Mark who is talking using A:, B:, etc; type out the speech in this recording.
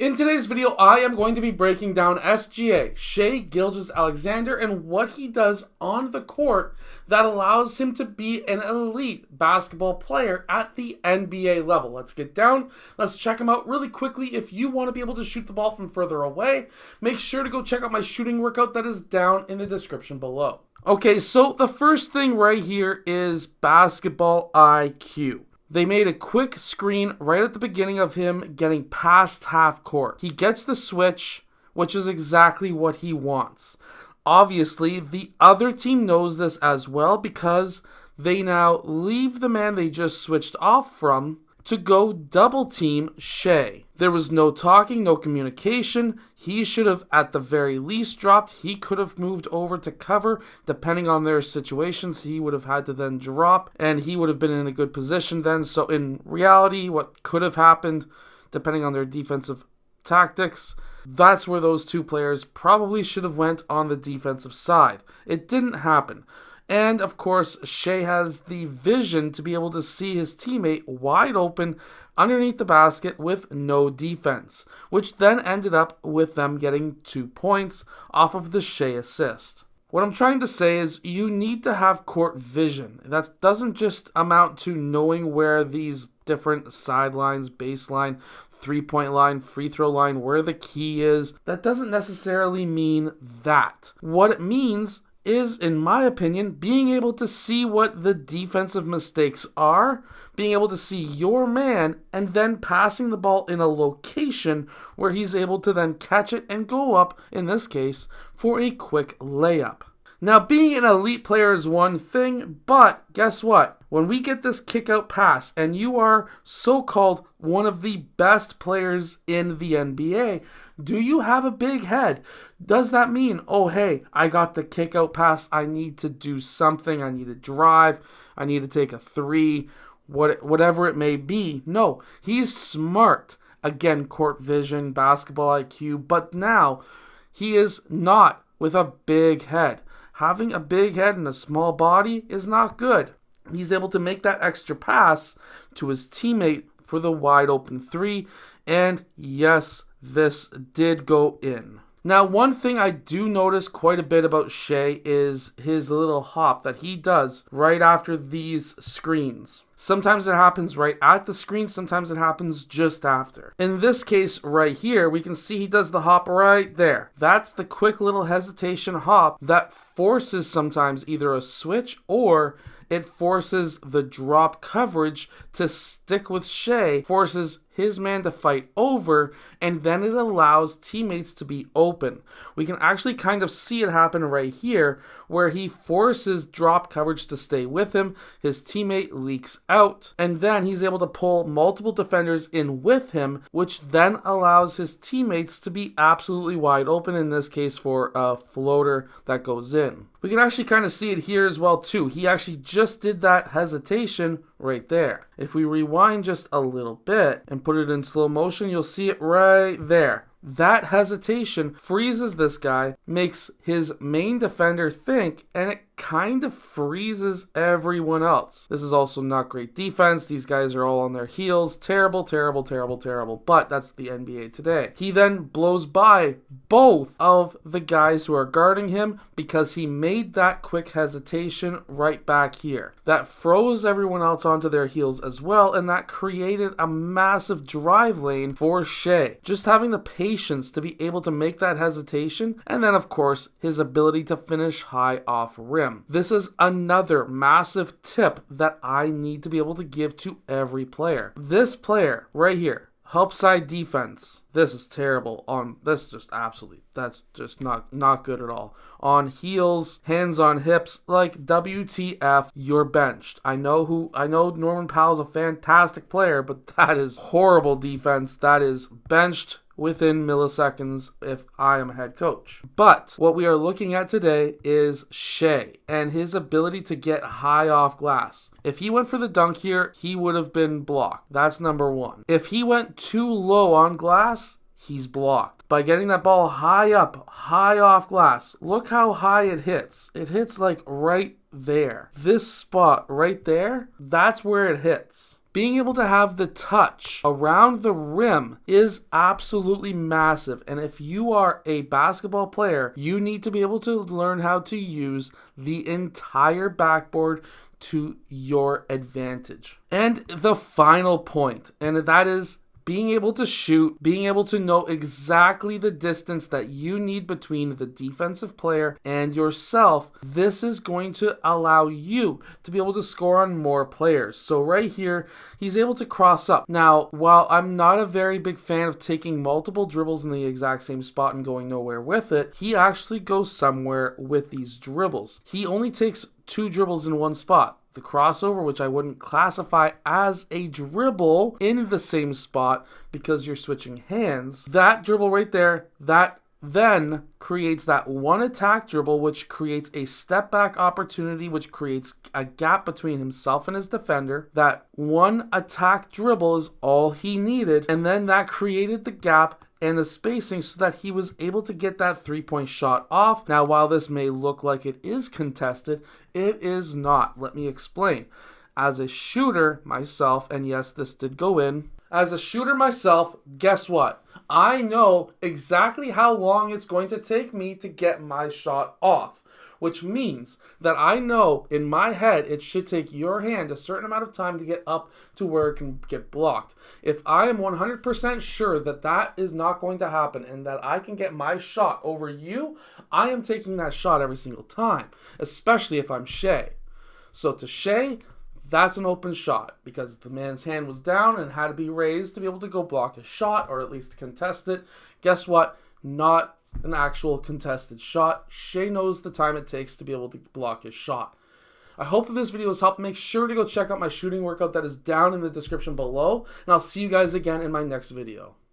A: In today's video, I am going to be breaking down SGA, Shai Gilgeous-Alexander, and what he does on the court that allows him to be an elite basketball player at the NBA level. Let's get down. Let's check him out really quickly. If you want to be able to shoot the ball from further away, make sure to go check out my shooting workout that is down in the description below. Okay, so the first thing right here is basketball IQ. They made a quick screen right at the beginning of him getting past half court. He gets the switch, which is exactly what he wants. Obviously, the other team knows this as well because they now leave the man they just switched off from to go double team Shai. There was no talking, no communication. He should have at the very least dropped. He could have moved over to cover depending on their situations. He would have had to then drop and he would have been in a good position then. So in reality, what could have happened depending on their defensive tactics, that's where those two players probably should have went on the defensive side. It didn't happen. And of course, Shai has the vision to be able to see his teammate wide open underneath the basket with no defense, which then ended up with them getting 2 points off of the Shai assist. What I'm trying to say is you need to have court vision. That doesn't just amount to knowing where these different sidelines, baseline, three-point line, free throw line, where the key is. That doesn't necessarily mean that. What it means is, in my opinion, being able to see what the defensive mistakes are, being able to see your man, and then passing the ball in a location where he's able to then catch it and go up, in this case, for a quick layup. Now, being an elite player is one thing, but guess what? When we get this kick-out pass, and you are so-called one of the best players in the NBA, do you have a big head? Does that mean, oh, hey, I got the kick-out pass, I need to do something, I need to drive, I need to take a three, whatever it may be? No, he's smart. Again, court vision, basketball IQ, but now he is not with a big head. Having a big head and a small body is not good. He's able to make that extra pass to his teammate for the wide open three. And yes, this did go in. Now, one thing I do notice quite a bit about Shai is his little hop that he does right after these screens. Sometimes it happens right at the screen, sometimes it happens just after. In this case right here, we can see he does the hop right there. That's the quick little hesitation hop that forces sometimes either a switch or it forces the drop coverage to stick with Shai, forces his man to fight over, and then it allows teammates to be open. We can actually kind of see it happen right here, where he forces drop coverage to stay with him, his teammate leaks out, and then he's able to pull multiple defenders in with him, which then allows his teammates to be absolutely wide open, in this case for a floater that goes in. We can actually kind of see it here as well too. He actually just did that hesitation right there. If we rewind just a little bit and put it in slow motion, you'll see it right there. That hesitation freezes this guy, makes his main defender think, and it kind of freezes everyone else. This is also not great defense. These guys are all on their heels. Terrible, terrible, terrible, terrible. But that's the NBA today. He then blows by both of the guys who are guarding him because he made that quick hesitation right back here. That froze everyone else onto their heels as well, and that created a massive drive lane for Shai. Just having the patience to be able to make that hesitation, and then of course his ability to finish high off rim. This is another massive tip that I need to be able to give to every player. This player right here, help side defense. This is terrible. This is just absolutely, that's just not good at all. On heels, hands on hips, like WTF, you're benched. I know Norman Powell's a fantastic player, but that is horrible defense. That is benched within milliseconds if I am a head coach. But what we are looking at today is Shai and his ability to get high off glass. If he went for the dunk here, he would have been blocked. That's number one. If he went too low on glass, he's blocked. By getting that ball high up, high off glass, look how high it hits. It hits like right there. This spot right there, that's where it hits. Being able to have the touch around the rim is absolutely massive. And if you are a basketball player, you need to be able to learn how to use the entire backboard to your advantage. And the final point, and that is being able to shoot, being able to know exactly the distance that you need between the defensive player and yourself. This is going to allow you to be able to score on more players. So right here, he's able to cross up. Now, while I'm not a very big fan of taking multiple dribbles in the exact same spot and going nowhere with it, he actually goes somewhere with these dribbles. He only takes 2 dribbles in one spot. The crossover, which I wouldn't classify as a dribble in the same spot because you're switching hands. That dribble right there, that then creates that one attack dribble, which creates a step back opportunity, which creates a gap between himself and his defender. That one attack dribble is all he needed, and then that created the gap and the spacing so that he was able to get that 3-point shot off. Now, while this may look like it is contested, it is not. Let me explain. As a shooter myself, and yes, this did go in. As a shooter myself, guess what? I know exactly how long it's going to take me to get my shot off, which means that I know in my head it should take your hand a certain amount of time to get up to where it can get blocked. If I am 100% sure that that is not going to happen and that I can get my shot over you, I am taking that shot every single time, especially if I'm Shai. So to Shai, that's an open shot because the man's hand was down and had to be raised to be able to go block a shot or at least contest it. Guess what? Not an actual contested shot. Shai knows the time it takes to be able to block his shot. I hope that this video has helped. Make sure to go check out my shooting workout that is down in the description below, and I'll see you guys again in my next video.